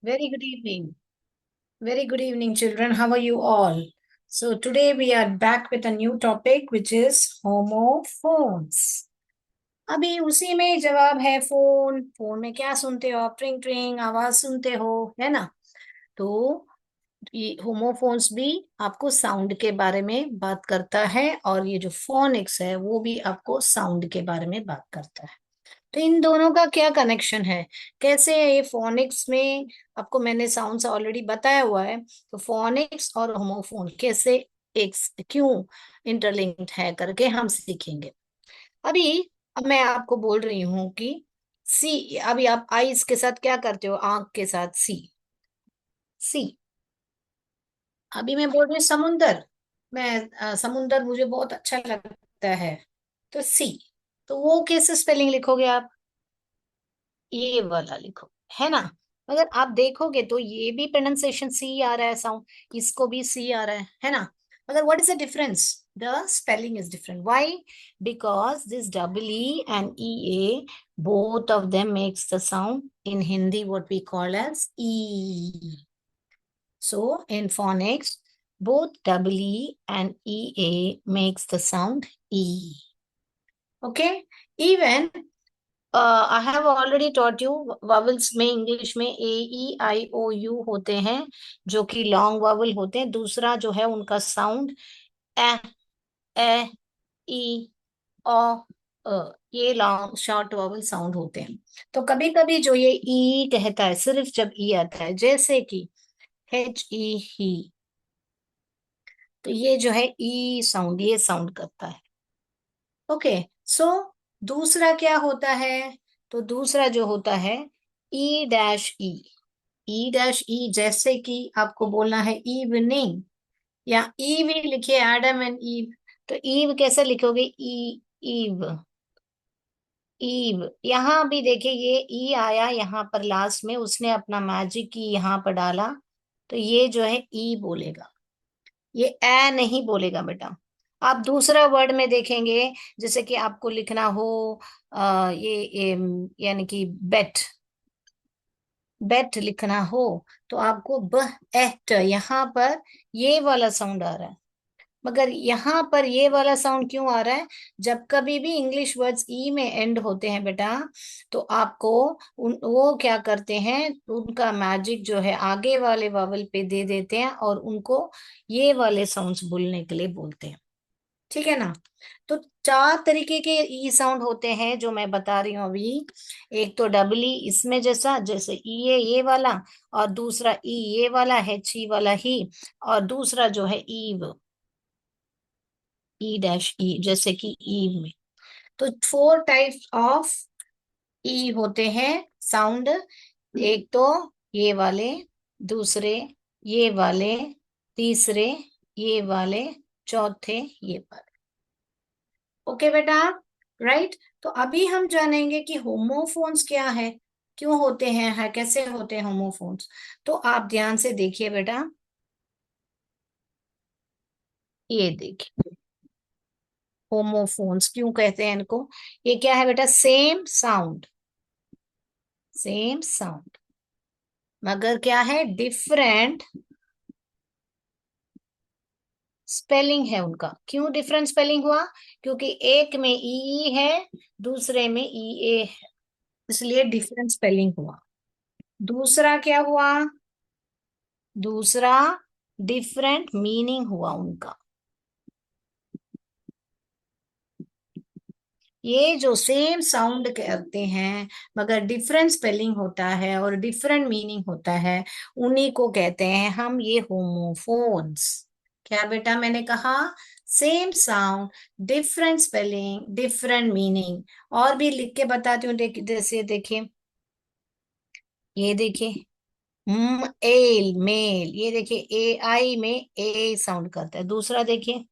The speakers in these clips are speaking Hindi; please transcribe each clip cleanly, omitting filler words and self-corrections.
Very good evening. Very good evening, children. How are you all? So, today we are back with a new topic, which is homophones. अभी उसी में जवाब है फोन। फोन में क्या सुनते हो आप? ट्रिंग ट्रिंग आवाज सुनते हो, है ना? तो ये होमोफोन्स भी आपको साउंड के बारे में बात करता है, और ये जो फोनिक्स है वो भी आपको साउंड के बारे में बात करता है। तो इन दोनों का क्या कनेक्शन है? कैसे है ये फोनिक्स में? आपको मैंने साउंड्स ऑलरेडी बताया हुआ है। तो फोनिक्स और होमोफोन कैसे एक क्यों इंटरलिंक्ड है करके हम सीखेंगे। अभी अब मैं आपको बोल रही हूँ कि सी, अभी आप आईज के साथ क्या करते हो? आंख के साथ सी। सी। अभी मैं बोल रही हूँ समुंदर। मैं समुंदर मुझे बहुत अच्छा लगता है। तो सी। तो वो कैसे स्पेलिंग लिखोगे आप? ये वाला लिखो, है ना? अगर आप देखोगे तो ये भी प्रोनाउंसिएशन सी आ रहा है साउंड, इसको भी सी आ रहा है ना? मगर what is the difference? The spelling is different. Why? Because this double E and E A, both of them makes the sound in Hindi what we call as E. So in phonics, both double E and EA makes the sound E. Okay? Even I have already taught you, vowels में इंग्लिश में ए ई आई ओ यू होते हैं, जो कि लॉन्ग वावल होते हैं। दूसरा जो है उनका साउंड ए, ए, ई, ओ, ये लॉन्ग शॉर्ट वावल साउंड होते हैं। तो कभी कभी जो ये ई कहता है, सिर्फ जब ई आता है, जैसे कि एच ई ही, तो ये जो है ई साउंड, ये साउंड करता है। ओके। सो दूसरा क्या होता है? तो दूसरा जो होता है ई डैश ई। ई डैश ई, जैसे कि आपको बोलना है इवनिंग, या ईव ही लिखिए, एडम एंड ईव। तो ईव कैसे लिखोगे? ई, ईव। ईव। यहाँ भी देखिए, ये ई आया यहाँ पर लास्ट में, उसने अपना मैजिक की यहाँ पर डाला, तो ये जो है ई बोलेगा, ये ए नहीं बोलेगा बेटा। आप दूसरा वर्ड में देखेंगे, जैसे कि आपको लिखना हो ये यानी कि बेट, बेट लिखना हो, तो आपको ब एट, यहाँ पर ये वाला साउंड आ रहा है। मगर यहाँ पर ये वाला साउंड क्यों आ रहा है? जब कभी भी इंग्लिश वर्ड्स ई में एंड होते हैं बेटा, तो आपको वो क्या करते हैं, उनका मैजिक जो है आगे वाले वावल पे दे देते हैं, और उनको ये वाले साउंड्स बोलने के लिए बोलते हैं। ठीक है ना? तो चार तरीके के ई साउंड होते हैं जो मैं बता रही हूँ अभी। एक तो डबल ई, इसमें जैसा, जैसे ई ये वाला, और दूसरा ई ये वाला, एच ई वाला ही, और दूसरा जो है ईव, ई डैश ई, जैसे कि ईव में। तो फोर टाइप्स ऑफ ई होते हैं साउंड। एक तो ये वाले, दूसरे ये वाले, तीसरे ये वाले, चौथे ये वाले। ओके बेटा, राइट? तो अभी हम जानेंगे कि होमोफोन्स क्या है, क्यों होते हैं कैसे होते हैं होमोफोन्स। तो आप ध्यान से देखिए बेटा, ये देखिए, होमोफोन्स क्यों कहते हैं इनको? ये क्या है बेटा? सेम साउंड, सेम साउंड, मगर क्या है? डिफरेंट स्पेलिंग है उनका। क्यों डिफरेंट स्पेलिंग हुआ? क्योंकि एक में ई है, दूसरे में ई ए है, इसलिए डिफरेंट स्पेलिंग हुआ। दूसरा क्या हुआ? दूसरा डिफरेंट मीनिंग हुआ उनका। ये जो सेम साउंड करते हैं मगर डिफरेंट स्पेलिंग होता है और डिफरेंट मीनिंग होता है, उन्हीं को कहते हैं हम ये होमोफोन्स। क्या बेटा मैंने कहा? Same sound, different spelling, different meaning. और भी लिख के बताती हूँ, जैसे देखिए, ये देखिए, एल मेल, ये देखिए ए आई में ए साउंड करता है। दूसरा देखिए,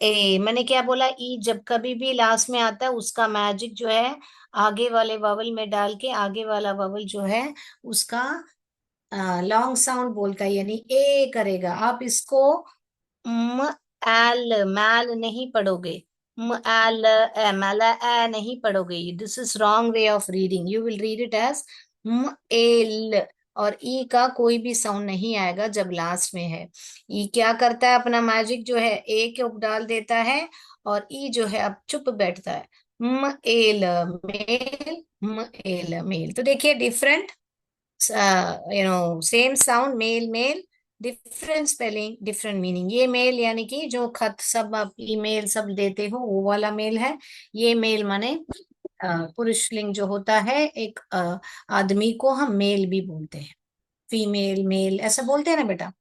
ए, मैंने क्या बोला? ई जब कभी भी लास्ट में आता है, उसका मैजिक जो है आगे वाले ववल में डाल के, आगे वाला ववल जो है उसका लॉन्ग साउंड बोलता है, यानी ए करेगा। आप इसको म एल मैल नहीं पढ़ोगे, म एल मैल ए नहीं पढ़ोगे। This is wrong way of reading. You will read it as m L, और ई का कोई भी साउंड नहीं आएगा जब लास्ट में है। ई क्या करता है, अपना मैजिक जो है ए के ऊपर डाल देता है, और ई जो है अब चुप बैठता है। M L mail, m L mail. तो देखिए different, same sound, mail male, different spelling different meaning. ये मेल यानी कि जो खत सब आप ईमेल सब देते हो वो वाला मेल है। ये मेल माने पुरुष लिंग जो होता है, एक आदमी को हम मेल भी बोलते हैं, फीमेल मेल ऐसा बोलते हैं ना बेटा।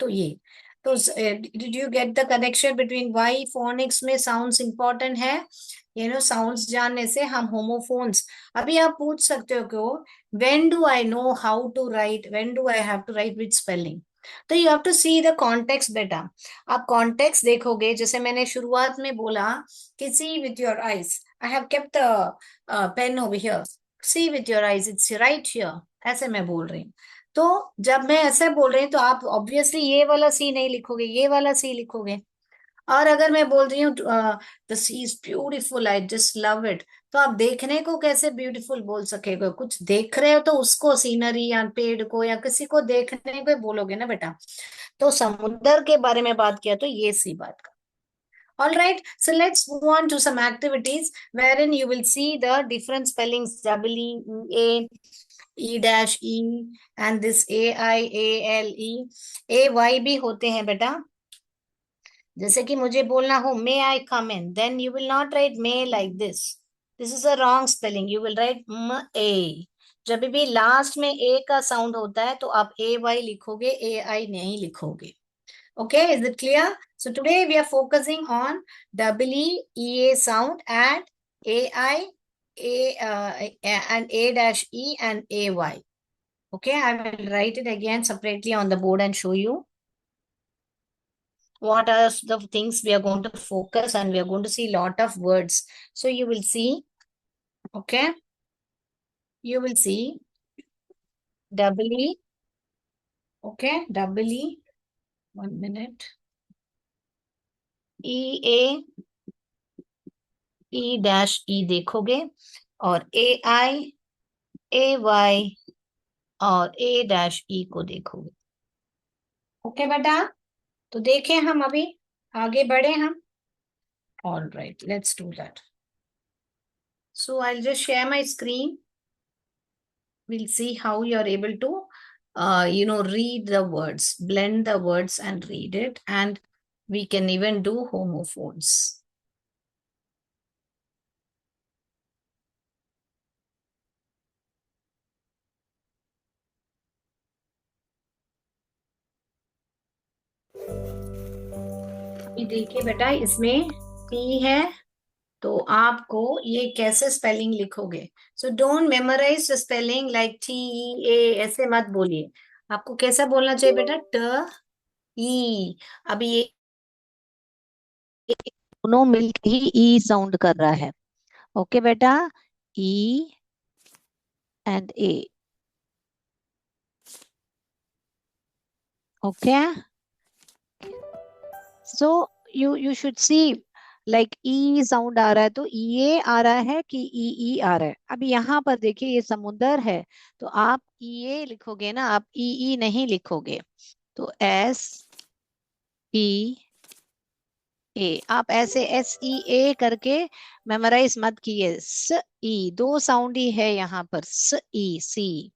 तो ये, तो did you get the connection between why phonics में साउंड्स इंपॉर्टेंट है। साउंड्स जानने से हम होमोफोन्स, अभी आप पूछ सकते हो क्यों, when do I know how to write, when do I have to write with spelling. तो you have to see the context बेटा। आप कॉन्टेक्स्ट देखोगे, जैसे मैंने शुरुआत में बोला कि see with your eyes, I have kept the pen over here, see with your eyes, it's right here, ऐसे मैं बोल रही हूँ। तो जब मैं ऐसे बोल रही हूँ तो आप ऑब्वियसली ये वाला सी नहीं लिखोगे, ये वाला सी लिखोगे। और अगर मैं बोल रही हूँ the sea is beautiful, I just love it, तो आप देखने को कैसे ब्यूटीफुल बोल सकेगा, कुछ देख रहे हो तो उसको, सीनरी या पेड़ को या किसी को देखने को बोलोगे ना बेटा। तो समुद्र के बारे में बात किया तो ये सी बात का। All right, so let's move on to some activities wherein you will see the different spellings, double E, A, E dash E, and this A I A L E, A Y भी होते हैं बेटा। जैसे कि मुझे बोलना हो may I come in, then you will not write may like this is a wrong spelling, you will write M A. जब भी लास्ट में ए का साउंड होता है तो आप ए वाई लिखोगे, ए आई नहीं लिखोगे। Okay, is it clear? So today we are focusing on double E, EA sound and AI, and A dash E and AY. Okay, I will write it again separately on the board and show you what are the things we are going to focus, and we are going to see lot of words. So you will see, okay, you will see double E, okay, double E, 1 minute, EA, E dash E देखोगे, और AI, AY और A डैश E को देखोगे। ओके बेटा, तो देखें हम अभी, आगे बढ़े हम। All right, let's do that. So I just share my screen, we'll see how you're able to read the words, blend the words and read it, and we can even do homophones. अभी देखिए बेटा, इसमें P है, तो आपको ये कैसे स्पेलिंग लिखोगे। So don't memorise the spelling like TEA, ऐसे मत बोलिए। आपको कैसा बोलना चाहिए बेटा, ई। अभी ये दोनों मिलकर ही ई साउंड कर रहा है। ओके बेटा, E and A. Okay, so you should see, like E sound आ रहा है तो ई ए आ रहा है कि ई आ रहा है। अब यहाँ पर देखिए ये समुंदर है, तो आप ई ए लिखोगे ना, आप ई नहीं लिखोगे। तो SEA, आप ऐसे SEA करके मेमोराइज मत किए। स ई दो साउंड ही है यहाँ पर, स ई सी।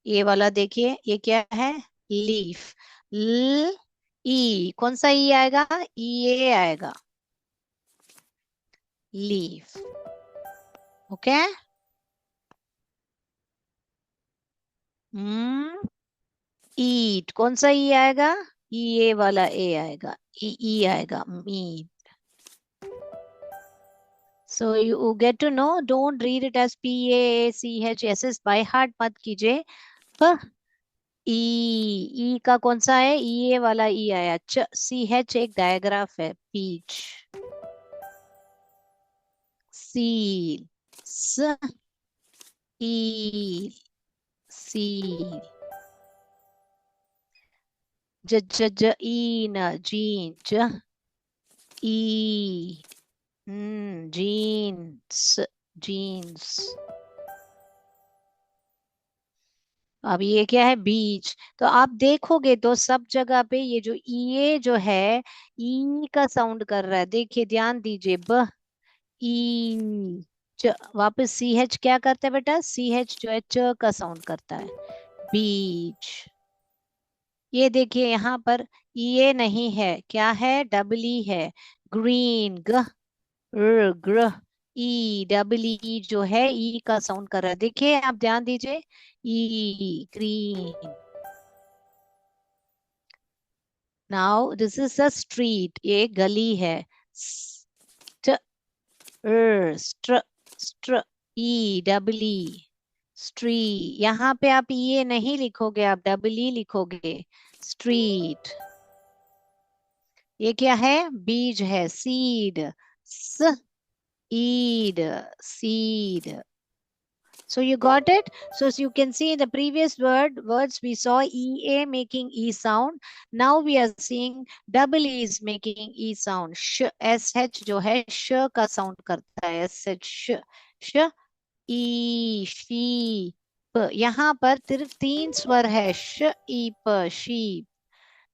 ये वाला देखिए, ये क्या है, लीफ। ल ई, कौन सा ई आएगा, ई ए आएगा, लीफ। ओके, हम्म, ईट, कौन सा ई आएगा, ई ए वाला ए आएगा, ई आएगा, meet. So you get to know, don't read it as PACHSS, by heart मत कीजिए। प ई का कौन सा है, ई ए वाला ई आया। CH एक डायग्राफ है, पीच। सील, स ई सील। ईन, जीन, ई जीन्स, जीन्स। अब ये क्या है, बीच। तो आप देखोगे तो सब जगह पे ये जो ई जो है, ई का साउंड कर रहा है। देखिए, ध्यान दीजिए, ब, ई, च। वापस सी एच क्या करता है बेटा, सी एच जो है च का साउंड करता है, बीच। ये देखिए यहाँ पर ये नहीं है, क्या है, डबल ई है। ग्रीन, ग, ग्र, ई, डबल ई जो है ई का साउंड कर रहा है। देखिए आप ध्यान दीजिए, E, green. Now this is a street, ये गली है। स्ट, स्ट्र, स्ट्र, ई, डबल ई, स्ट्री। यहाँ पे आप ये नहीं लिखोगे, आप डबल ई लिखोगे, स्ट्रीट। ये क्या है, बीज है, सीड, स, ईड, seed. So you got it. So as you can see in the previous words we saw EA making E sound. Now we are seeing double E is making E sound. sh, sh जो है sh का sound करता है, sh, sh, e, she, प. यहाँ पर सिर्फ 3 स्वर है, श, ई, प, sheep.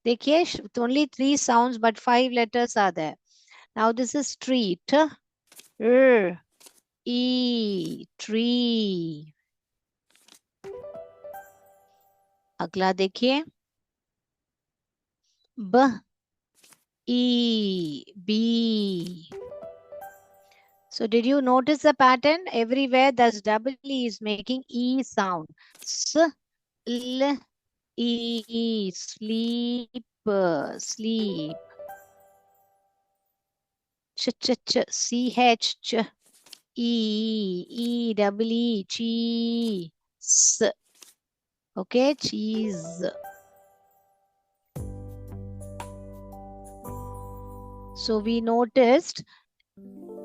देखिए, only 3 sounds but 5 letters are there. Now this is street, r, e, tree. अगला देखिए, ब, ई, B. So did you notice the pattern? Everywhere this double E is making E sound. S, l, e, sleep, sleep. Ch, ch, ch, ch, ch, e, e, double e, cheese. Okay, cheese. So we noticed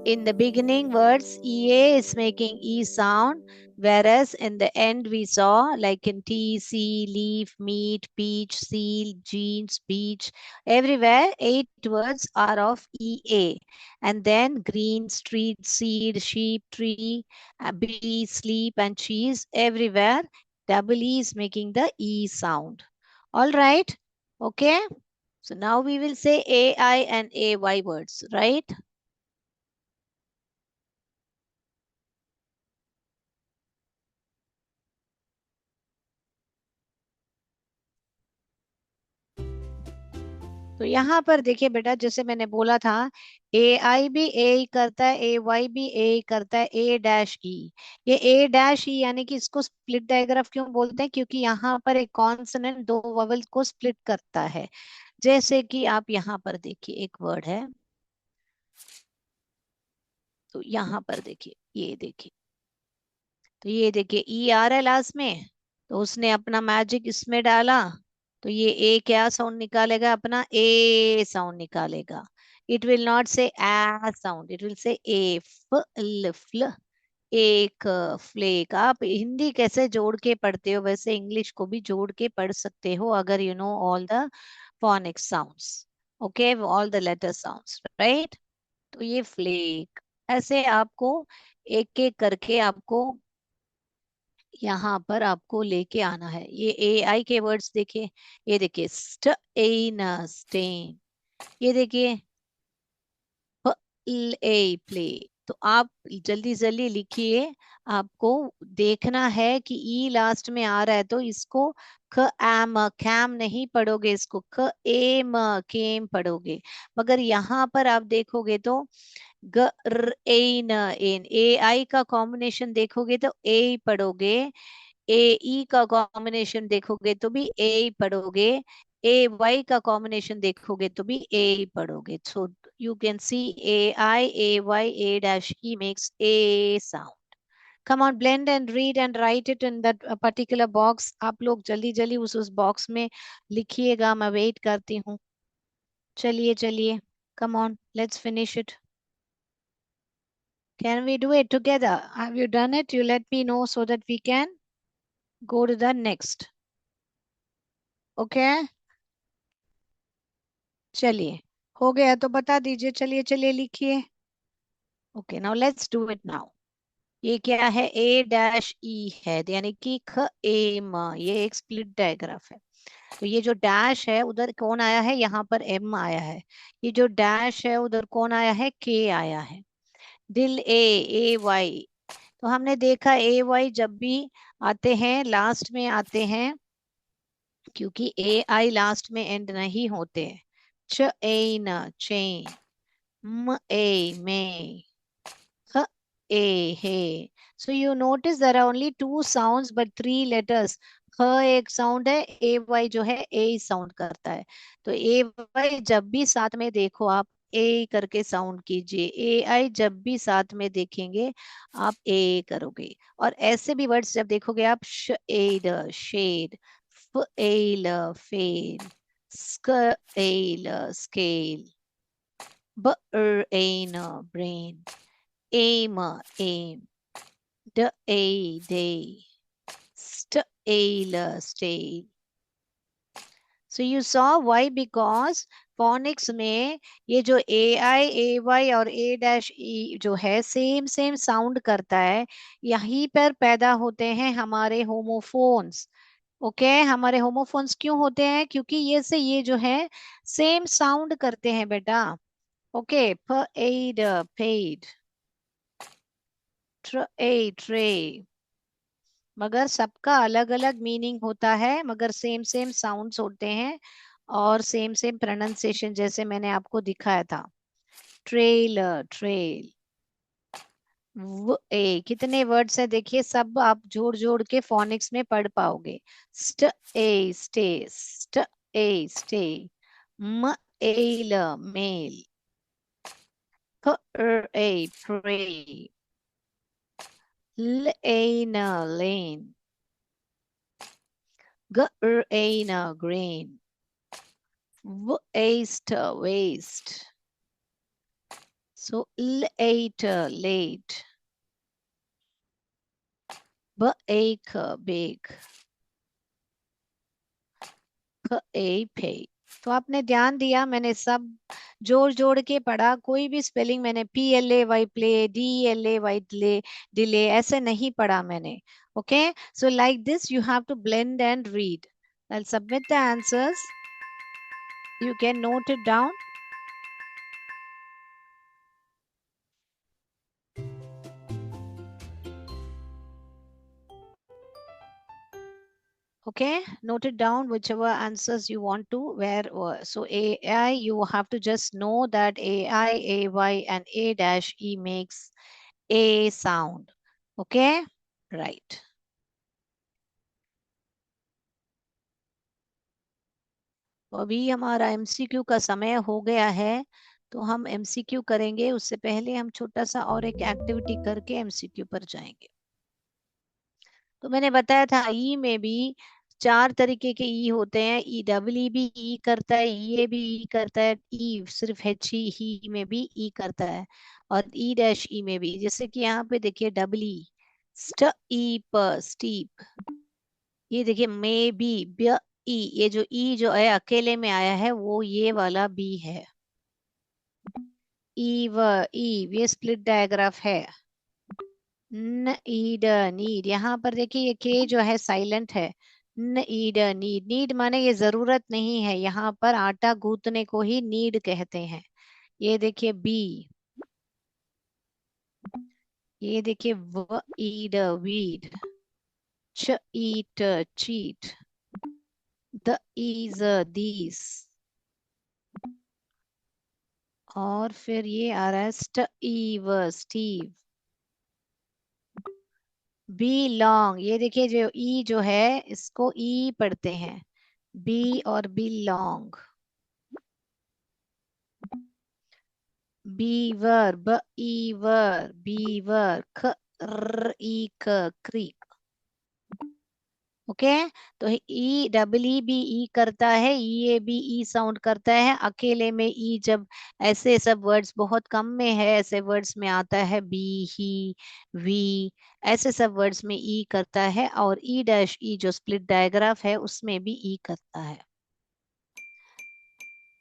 in the beginning words EA is making E sound, whereas in the end we saw like in tea, sea, leaf, meat, peach, seal, jeans, beach, everywhere 8 words are of EA. And then green, street, seed, sheep, tree, bee, sleep and cheese, everywhere double E is making the E sound. All right. Okay. So now we will say AI and AY words, right? तो यहाँ पर देखिए बेटा, जैसे मैंने बोला था, ए आई भी ए ही करता है, ए वाई भी ए ही करता है, ए डैश ई। ये ए डैश ई यानी कि इसको स्प्लिट डायग्राफ क्यों बोलते हैं, क्योंकि यहाँ पर एक कॉन्सोनेंट 2 वोवेल को स्प्लिट करता है। जैसे कि आप यहाँ पर देखिए, एक वर्ड है, तो यहाँ पर देखिए, ये देखिए, तो ये देखिए ई आ रहा है लास्ट में, तो उसने अपना मैजिक इसमें डाला, तो ये ए क्या साउंड निकालेगा, अपना ए साउंड निकालेगा। इट विल नॉट से ए साउंड, इट विल से ए, फ्ल, फ्ल, एक, फ्लेक। आप हिंदी कैसे जोड़ के पढ़ते हो, वैसे इंग्लिश को भी जोड़ के पढ़ सकते हो, अगर you know all the phonic sounds, okay, all the letter sounds, right. तो ये फ्लेक, ऐसे आपको एक एक करके आपको यहाँ पर आपको लेके आना है। ये ए आई के वर्ड्स देखिए, ये देखिए, स्टेन, स्टेन, ये देखिए, प्ले, प्ले। तो आप जल्दी जल्दी लिखिए, आपको देखना है कि ई लास्ट में आ रहा है तो इसको क एम, कैम नहीं पढ़ोगे, इसको क एम, केम पढ़ोगे। मगर यहाँ पर आप देखोगे तो ग, र, एन, एन, ए आई का कॉम्बिनेशन देखोगे तो ए ही पढ़ोगे, ए ई का कॉम्बिनेशन देखोगे तो भी ए ही पढ़ोगे, ए वाई का कॉम्बिनेशन देखोगे तो भी ए ही पढ़ोगे। So you can see A I, A Y, A dash E makes A sound. Come on, blend and read and write it in that particular box. आप लोग जल्दी जल्दी उस बॉक्स में लिखिएगा, मैं वेट करती हूँ। चलिए चलिए, come on, let's finish it. Can we do it together? Have you done it? You let me know so that we can go to the next. Okay? चलिए, हो गया तो बता दीजिए, चलिए चलिए लिखिए। Okay, now let's do it now. ये क्या है, ए डैश ई है, यानी कि ख ए म, ये एक स्प्लिट डायग्राफ है। तो ये जो डैश है उधर कौन आया है, यहाँ पर एम आया है। ये जो डैश है उधर कौन आया है, के आया है। दिल ए वाई, तो हमने देखा ए वाई जब भी आते हैं लास्ट में आते हैं, क्योंकि ए आई लास्ट में एंड नहीं होते हैं। च ए न चेन, म ए में, ह ए हे। So you notice there are only two sounds but three letters. ह एक साउंड है, ए वाई जो है ए साउंड करता है। तो ए वाई जब भी साथ में देखो आप ए करके साउंड कीजिए, ए आई जब भी साथ में देखेंगे आप ए करोगे। और ऐसे भी वर्ड्स जब देखोगे आप, श ए ड शेड, फ ए ल फेड, स्क ए ल स्केल, ब ए न brain, aim aim, d a day, st a stay. So you saw why, because phonics में ये जो ए आई ए वाई और ए डैश ई जो है सेम सेम साउंड करता है, यहीं पर पैदा होते हैं हमारे होमोफोन्स। ओके हमारे होमोफोन्स क्यों होते हैं, क्योंकि ये से ये जो है सेम साउंड करते हैं बेटा। Okay p aid paid, tr A tray, मगर सबका अलग अलग मीनिंग होता है, मगर सेम सेम साउंड्स होते हैं और सेम सेम प्रोनाउंसिएशन, जैसे मैंने आपको दिखाया था। ट्रेल ट्रेल, वो ए कितने वर्ड्स है देखिए, सब आप जोड़ जोड़ के फोनिक्स में पढ़ पाओगे। स्ट ए स्टे, स्ट ए स्टे, म एल मेल, प ए प्रे, ल ए न लेन, g a न grain, waste waste, so later late, bake bake, pay। तो आपने ध्यान दिया, मैंने सब जोड़ जोड़ के पढ़ा, कोई भी स्पेलिंग मैंने P L A Y play, D L A Y delay, delay ऐसे नहीं पढ़ा मैंने। Okay so like this you have to blend and read. I'll submit the answers. You can note it down. Okay, note it down whichever answers you want to, where so AI, you have to just know that AI, AY and A dash E makes A sound. Okay, right. तो अभी हमारा एमसीक्यू का समय हो गया है, तो हम एमसीक्यू करेंगे, उससे पहले हम छोटा सा और एक एक्टिविटी करके एमसीक्यू पर जाएंगे। तो मैंने बताया था ई में भी चार तरीके के ई होते हैं, ई डबल ई भी ई करता है, ई ए भी ई करता है, ई सिर्फ एच ही में भी ई करता है, और ई डैश ई में भी। जैसे कि यहाँ पे देखिए डबल ई, स्ट ई प स्टीप, ये देखिए मे बी ब्य ई, ये जो ई जो है अकेले में आया है वो ये वाला बी है। ई व ई, ये स्प्लिट डायग्राफ है। नीड नीड, यहाँ पर देखिए ये के जो है साइलेंट है। नीड नीड, नीड माने ये जरूरत नहीं है, यहाँ पर आटा गूंथने को ही नीड कहते हैं। ये देखिए बी, ये देखिए व ईड वीड, च ईट चीट, द इज दीस, और फिर ये आ रहा है स्ट ईव स्टीव, बी लॉन्ग, ये देखिए जो ई जो है इसको ई पढ़ते हैं, बी और बी लॉन्ग, बीवर, ब ईवर बीवर, ख र ई क क्रीक। ओके तो ई डबल ई भी ई करता है, ई ए भी ई साउंड करता है, अकेले में ई जब ऐसे सब वर्ड्स बहुत कम में है, ऐसे वर्ड्स में आता है बी ही वी, ऐसे सब वर्ड्स में ई करता है, और ई डैश ई जो स्प्लिट डायग्राफ है उसमें भी ई करता है।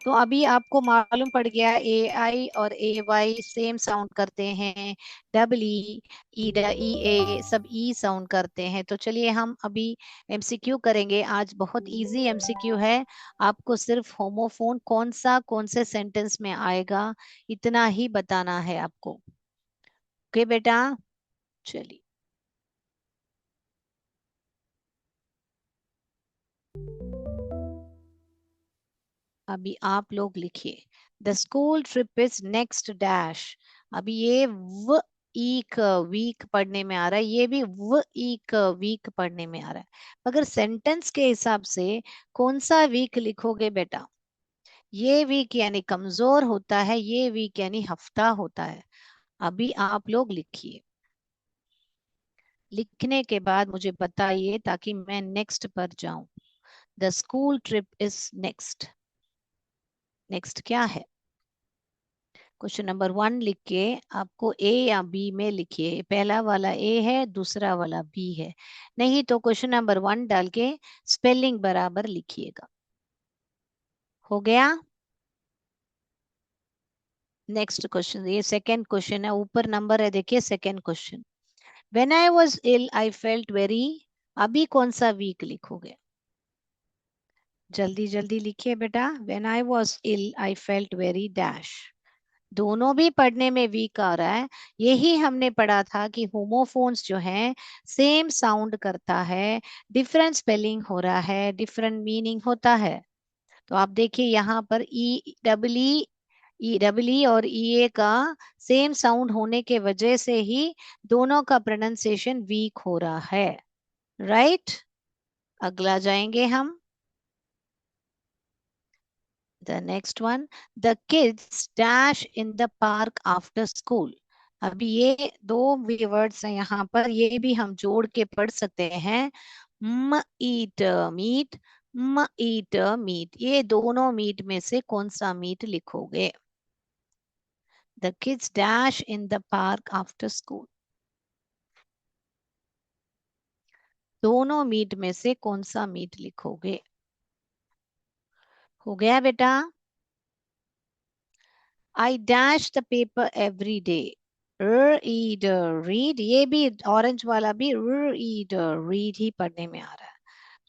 तो अभी आपको मालूम पड़ गया ए आई और ए वाई सेम साउंड करते हैं, डबल ई, ई ए सब ई साउंड करते हैं। तो चलिए हम अभी एमसीक्यू करेंगे। आज बहुत इजी एमसीक्यू है। आपको सिर्फ होमोफोन कौन से सेंटेंस में आएगा इतना ही बताना है आपको। ओके बेटा, चलिए। अभी आप लोग लिखिए, the school trip is next dash. अभी ये व ईक वीक पढ़ने में आ रहा है, ये भी व ईक वीक पढ़ने में आ रहा है। मगर सेंटेंस के हिसाब से कौन सा वीक लिखोगे बेटा? ये वीक यानी कमजोर होता है, ये वीक यानी हफ्ता होता है। अभी आप लोग लिखिए, लिखने के बाद मुझे बताइए ताकि मैं नेक्स्ट पर जाऊं। The school trip is next. Next क्या है? क्वेश्चन नंबर 1 लिख के आपको ए या बी में लिखिए। पहला वाला ए है, दूसरा वाला बी है। नहीं तो क्वेश्चन नंबर 1 डाल के स्पेलिंग बराबर लिखिएगा। हो गया? नेक्स्ट क्वेश्चन, ये सेकंड क्वेश्चन है, ऊपर नंबर है, देखिए second question. When I was ill I felt very. अभी कौन सा वीक लिखोगे? जल्दी जल्दी लिखिए बेटा। When I was ill I felt very dash. दोनों भी पढ़ने में वीक आ रहा है। यही हमने पढ़ा था कि होमोफोन्स जो हैं सेम साउंड करता है, डिफरेंट स्पेलिंग हो रहा है, डिफरेंट मीनिंग होता है। तो आप देखिए यहाँ पर ई डबल ई और ई ए का सेम साउंड होने के वजह से ही दोनों का प्रोनाउंसिएशन वीक हो रहा है। राइट? अगला जाएंगे हम। The next one, the kids dash in the park after school. अभी ये दो वर्ड्स हैं यहाँ पर, ये भी हम जोड़ के पढ़ सकते हैं। म ईट मीट, म ईट मीट, ये दोनों मीट में से कौन सा मीट लिखोगे? The kids dash in the park after school. दोनों मीट में से कौन सा मीट लिखोगे? हो गया बेटा? I dash the paper every day. Read, read, ये भी ऑरेंज वाला भी read, read ही पढ़ने में आ रहा है।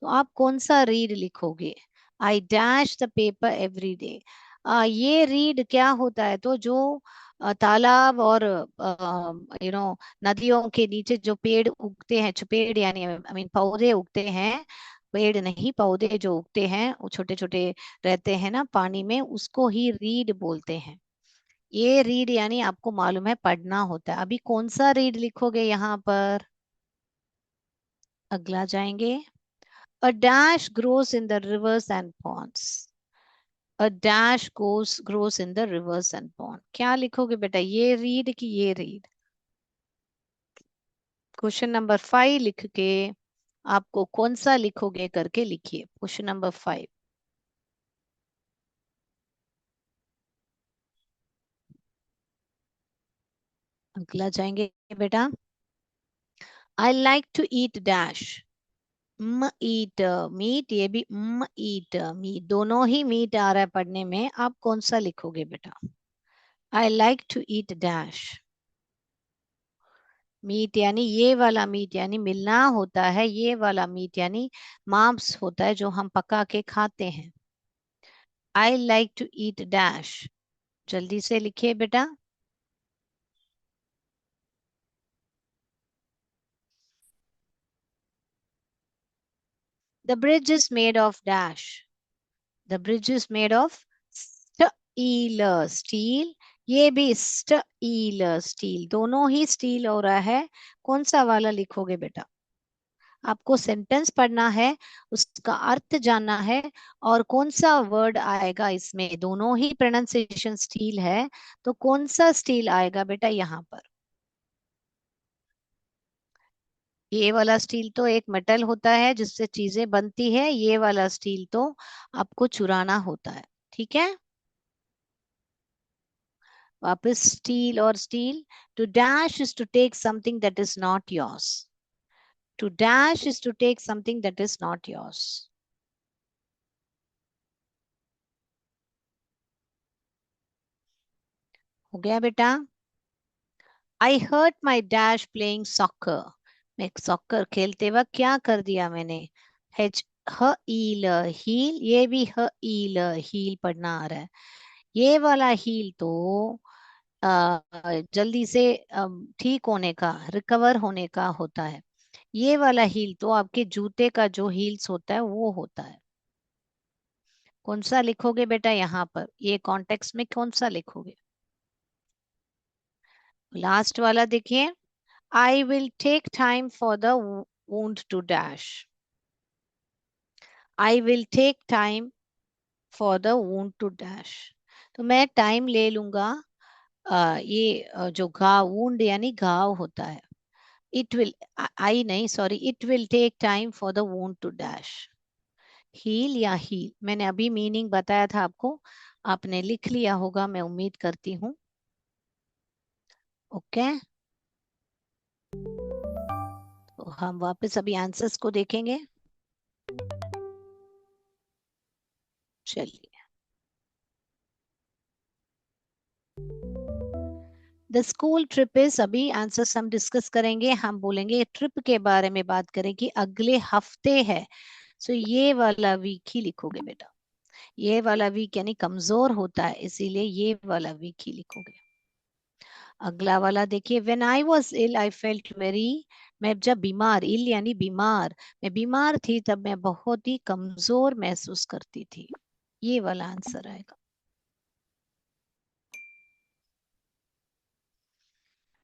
तो आप कौन सा रीड लिखोगे? I dash the paper every day. ये रीड क्या होता है? तो जो तालाब और नदियों के नीचे जो पेड़ उगते हैं, पेड़ यानी आई मीन पौधे उगते हैं, पेड़ नहीं पौधे जो उगते हैं वो छोटे छोटे रहते हैं ना पानी में, उसको ही रीड बोलते हैं। ये रीड यानी आपको मालूम है पढ़ना होता है। अभी कौन सा रीड लिखोगे यहाँ पर? अगला जाएंगे। A dash grows in the rivers and ponds. A dash grows in the rivers and pond. क्या लिखोगे बेटा? ये रीड की ये रीड? क्वेश्चन नंबर 5 लिख के आपको कौन सा लिखोगे करके लिखिए। Question number 5। अगला जाएंगे बेटा। I like to eat dash. म ईट मीट, ये भी म ईट मीट, दोनों ही मीट आ रहा है पढ़ने में। आप कौन सा लिखोगे बेटा? I like to eat dash. Meat यानी ये वाला मीट यानी मिलना होता है, ये वाला मीट यानी मांस होता है जो हम पका के खाते हैं। I like to eat dash. जल्दी से लिखिए बेटा। The bridge is made of dash. The bridge is made of steel, steel, ये भी स्टील, स्टील, दोनों ही स्टील हो रहा है। कौन सा वाला लिखोगे बेटा? आपको सेंटेंस पढ़ना है, उसका अर्थ जानना है, और कौन सा वर्ड आएगा इसमें। दोनों ही प्रोनाउंसिएशन स्टील है, तो कौन सा स्टील आएगा बेटा यहाँ पर? ये वाला स्टील तो एक मेटल होता है जिससे चीजें बनती है, ये वाला स्टील तो आपको चुराना होता है। ठीक है? वापस स्टील और steal. To dash is to take something that is not yours. To dash is to take something that is not yours. हो गया बेटा? I hurt my dash playing soccer, मैं सॉकर खेलते वक्त क्या कर दिया मैंने? हेच ह ईल हील, ये भी ह ईल हील पढ़ना आ रहा है। ये वाला हील तो जल्दी से ठीक होने का, रिकवर होने का होता है। ये वाला हील तो आपके जूते का जो हील्स होता है वो होता है। कौन सा लिखोगे बेटा यहाँ पर? ये कॉन्टेक्स्ट में कौन सा लिखोगे? लास्ट वाला देखिए, I will take time for the wound to dash. I will take time for the wound to dash, तो मैं टाइम ले लूंगा। ये जो घाव, वुंड यानी घाव होता है। इट विल, आई नहीं sorry, it will take time for the wound to dash. Heal या हील, मैंने अभी मीनिंग बताया था आपको, आपने लिख लिया होगा मैं उम्मीद करती हूँ। ओके, तो हम वापस अभी आंसर्स को देखेंगे। चलिए, द स्कूल ट्रिप इज, अभी आंसर्स हम डिस्कस करेंगे। हम बोलेंगे ट्रिप के बारे में बात करें कि अगले हफ्ते है। सो ये वाला वीक ही लिखोगे बेटा। ये वाला वीक यानी कमजोर होता है, इसीलिए ये वाला वीक ही लिखोगे। अगला वाला देखिए, when I was ill I felt very, मैं जब बीमार, इल यानी बीमार, मैं बीमार थी तब मैं बहुत ही कमजोर महसूस करती थी। ये वाला आंसर आएगा।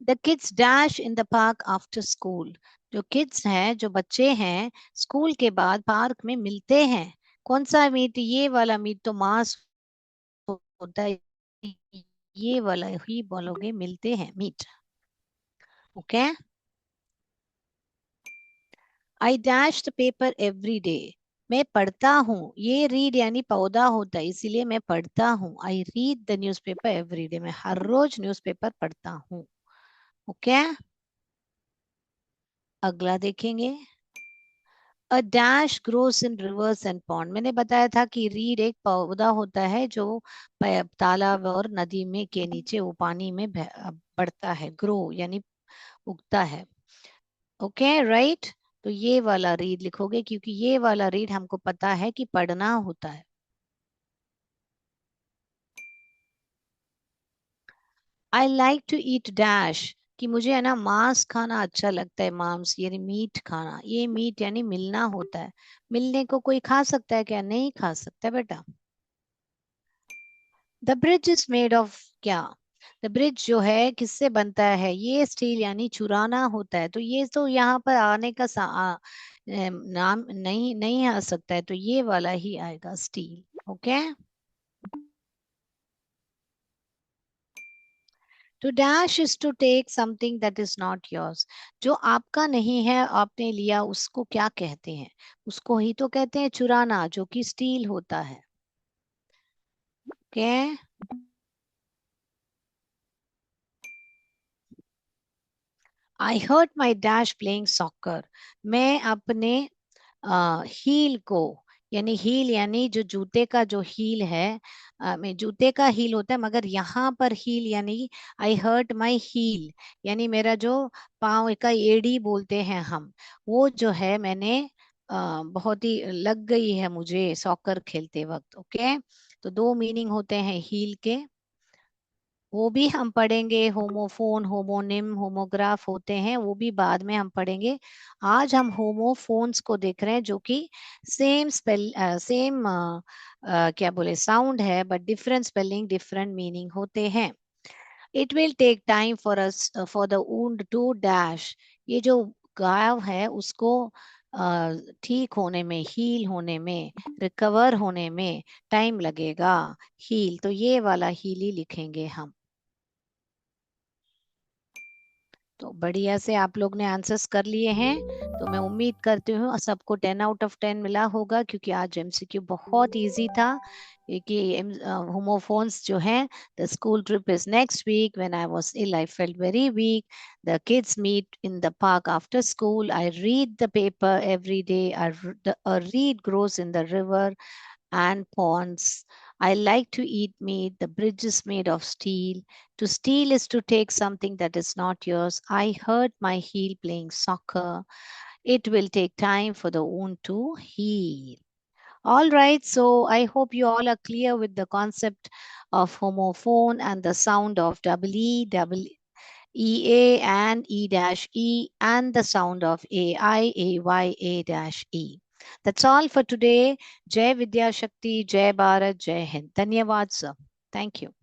The kids dash in the park after school, जो किड्स हैं, जो बच्चे हैं, स्कूल के बाद पार्क में मिलते हैं। कौन सा मीट? ये वाला मीट तो मांस होता है, ये वाला ही बोलोगे, मिलते हैं, meet. Okay, I dash the paper every day, मैं पढ़ता हूँ। ये रीड यानी पौधा होता है, इसीलिए मैं पढ़ता हूँ। I read the newspaper every day, मैं हर रोज न्यूज़पेपर पढ़ता हूँ। ओके, अगला देखेंगे, a dash grows in rivers and pond, मैंने बताया था कि रीड एक पौधा होता है जो तालाब और नदी में के नीचे वो पानी में बढ़ता है। ग्रो यानी उगता है। ओके राइट, तो ये वाला रीड लिखोगे क्योंकि ये वाला रीड हमको पता है कि पढ़ना होता है। I like to eat dash, कि मुझे है ना मांस खाना अच्छा लगता है। मांस यानी मीट खाना, ये मीट यानी मिलना होता है। मिलने को कोई खा सकता है क्या? नहीं खा सकता बेटा। The bridge is made of, क्या? द ब्रिज जो है किससे बनता है? ये स्टील यानी चुराना होता है। तो ये तो यहाँ पर आने का नाम नहीं नहीं आ सकता है, तो ये वाला ही आएगा, steel. Okay, to dash is to take something that is not yours, जो आपका नहीं है आपने लिया, उसको क्या कहते हैं? उसको ही तो कहते हैं चुराना, जो कि स्टील होता है। Okay, I hurt my dash playing soccer, मैं अपने हील को, यानी हील यानी जो जूते का जो हील है, में जूते का हील होता है, मगर यहाँ पर हील यानी आई हर्ट माई हील, यानी मेरा जो पाँव का एड़ी बोलते हैं हम, वो जो है मैंने बहुत ही लग गई है मुझे सॉकर खेलते वक्त। ओके, तो दो मीनिंग होते हैं हील के, वो भी हम पढ़ेंगे। होमोफोन, होमोनिम, होमोग्राफ होते हैं, वो भी बाद में हम पढ़ेंगे। आज हम होमोफोन्स को देख रहे हैं, जो कि सेम स्पेल, सेम क्या बोले, साउंड है, but different spelling, different meaning होते हैं। It will take time for us for the wound to dash, ये जो घाव है उसको ठीक होने में, हील होने में, रिकवर होने में टाइम लगेगा। हील, तो ये वाला हील ही लिखेंगे हम। तो बढ़िया से आप लोग ने आंसर्स कर लिए हैं, तो मैं उम्मीद करती हूँ सबको 10 आउट ऑफ 10 मिला होगा, क्योंकि आज एमसीक्यू बहुत इजी था। ये कि होमोफोन्स जो हैं, the school trip is next week, when I was ill I felt very weak, the kids meet in the park after school, I read the paper every day, a reed grows in the river and ponds, I like to eat meat. The bridge is made of steel. To steal is to take something that is not yours. I hurt my heel playing soccer. It will take time for the wound to heal. All right, so I hope you all are clear with the concept of homophone and the sound of double E, double EA and E dash E and the sound of AI, AY, A dash E. That's all for today. Jai Vidya Shakti, Jai Bharat, Jai Hind. Dhanyavad, sir. Thank you.